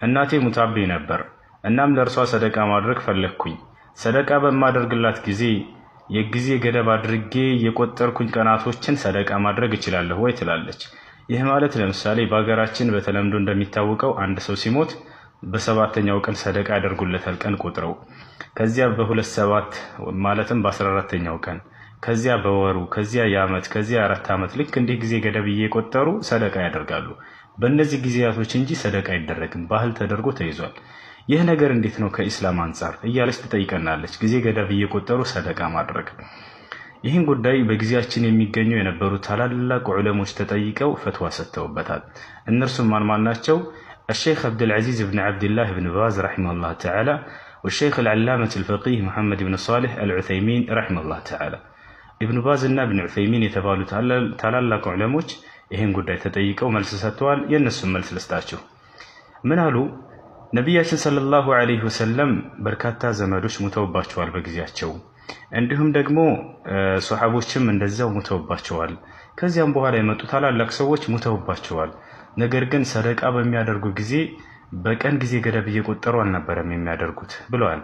እናቴ ሙታብኝ ነበር። እናም ለእርሷ ሰደቃ ማድረግ ፈለግኩኝ። ሰደቃ በማደርግላት ጊዜ የጊዜ ገደብ አድርጌ የቆጠርኩኝ ቀናቶችን ሰደቃ ማድረግ እችላለሁ ወይ ትላለች። ይህ ማለት ለምሳሌ በሀገራችን በተለምዶ እንደሚታወቀው አንድ ሰው ሲሞት በሰባተኛው ቀን ሰደቃ ያደርጉለታል ቀን ቆጥረው። ከዚያ በሁለት ሰባት ማለትም በ14ተኛው ቀን፣ ከዚያ በወሩ፣ ከዚያ የዓመት፣ ከዚያ የአራት ዓመት ልክ እንዲህ ጊዜ ገደብ እየቆጠሩ ሰደቃ ያደርጋሉ። በእነዚህ ጊዜያቶች እንጂ ሰደቃ አይደረግም፣ ባህል ተደርጎ ተይዟል። ይህ ነገር እንዴት ነው ከኢስላም አንጻር እያለች ትጠይቀናለች። ጊዜ ገደብ እየቆጠሩ ሰደቃ ማድረግ። ይህን ጉዳይ በጊዜያችን የሚገኙ የነበሩ ታላላቅ ዑለሞች ተጠይቀው ፈትዋ ሰጥተውበታል። እነርሱም ማን ናቸው? الشيخ عبد العزيز بن عبد الله بن باز رحمه الله تعالى والشيخ العلامة الفقيه محمد بن صالح العثيمين رحمه الله تعالى ابن باز እና ابن عثيمين የተባሉ ታላላቅ ዑለሞች ይህን ጉዳይ ተጠይቀው መልስ ሰጥተዋል። የነሱን መልስ ልስጣችሁ። ምን አሉ? ነቢያችን ሰለላሁ ዐለይሂ ወሰለም በርካታ ዘመዶች ሙተውባቸዋል በጊዜያቸው። እንዲሁም ደግሞ ሱሐቦችም እንደዛው ሙተውባቸዋል። ከዚያም በኋላ የመጡ ታላላቅ ሰዎች ሙተውባቸዋል። ነገር ግን ሰደቃ በሚያደርጉ ጊዜ በቀን ጊዜ ገደብ እየቆጠሩ አልነበረም የሚያደርጉት ብለዋል።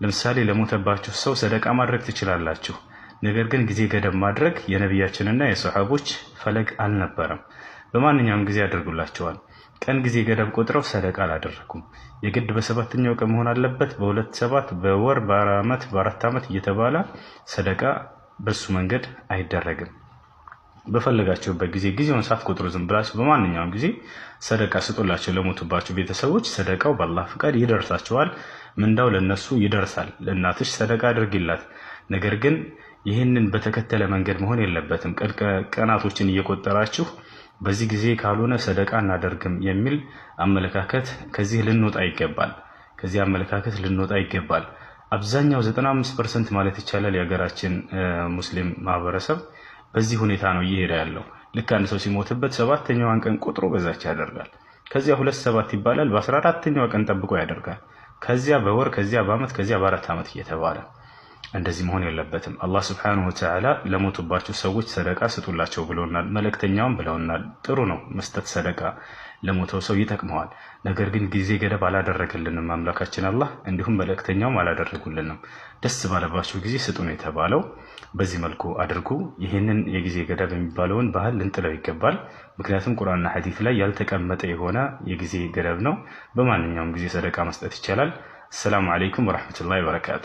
ለምሳሌ ለሞተባችሁ ሰው ሰደቃ ማድረግ ትችላላችሁ። ነገር ግን ጊዜ ገደብ ማድረግ የነቢያችንና የሱሐቦች ፈለግ አልነበረም። በማንኛውም ጊዜ ያደርጉላቸዋል። ቀን ጊዜ ገደብ ቆጥረው ሰደቃ አላደረጉም። የግድ በሰባተኛው ቀን መሆን አለበት፣ በሁለት ሰባት፣ በወር፣ በዓመት፣ በአራት ዓመት እየተባለ ሰደቃ በሱ መንገድ አይደረግም። በፈለጋችሁበት ጊዜ ጊዜውን ሳትቆጥሩ ዝም ብላችሁ በማንኛውም ጊዜ ሰደቃ ስጡላቸው። ለሞቱባችሁ ቤተሰቦች ሰደቃው በአላህ ፍቃድ ይደርሳቸዋል። ምንዳው ለነሱ ይደርሳል። ለእናትሽ ሰደቃ አድርጊላት። ነገር ግን ይህንን በተከተለ መንገድ መሆን የለበትም። ቀናቶችን እየቆጠራችሁ በዚህ ጊዜ ካልሆነ ሰደቃ እናደርግም የሚል አመለካከት ከዚህ ልንወጣ ይገባል። ከዚህ አመለካከት ልንወጣ ይገባል። አብዛኛው 95% ማለት ይቻላል የሀገራችን ሙስሊም ማህበረሰብ በዚህ ሁኔታ ነው እየሄደ ያለው። ልክ አንድ ሰው ሲሞትበት ሰባተኛዋን ቀን ቆጥሮ በዛች ያደርጋል። ከዚያ 27 ይባላል፣ በ14ኛው ቀን ጠብቆ ያደርጋል። ከዚያ በወር፣ ከዚያ በዓመት፣ ከዚያ በአራት ዓመት እየተባለ እንደዚህ መሆን የለበትም። አላህ ሱብሓነሁ ወተዓላ ለሞቱባቸው ሰዎች ሰደቃ ስጡላቸው ብሎናል። መልእክተኛውም ብለውናል። ጥሩ ነው መስጠት፣ ሰደቃ ለሞተው ሰው ይጠቅመዋል። ነገር ግን ጊዜ ገደብ አላደረገልንም አምላካችን አላህ፣ እንዲሁም መልእክተኛውም አላደረጉልንም። ደስ ባለባቸው ጊዜ ስጡ ነው የተባለው። በዚህ መልኩ አድርጉ። ይህንን የጊዜ ገደብ የሚባለውን ባህል ልንጥለው ይገባል። ምክንያቱም ቁርአንና ሐዲስ ላይ ያልተቀመጠ የሆነ የጊዜ ገደብ ነው። በማንኛውም ጊዜ ሰደቃ መስጠት ይቻላል። ሰላም አለይኩም ወራህመቱላሂ ወበረካቱ።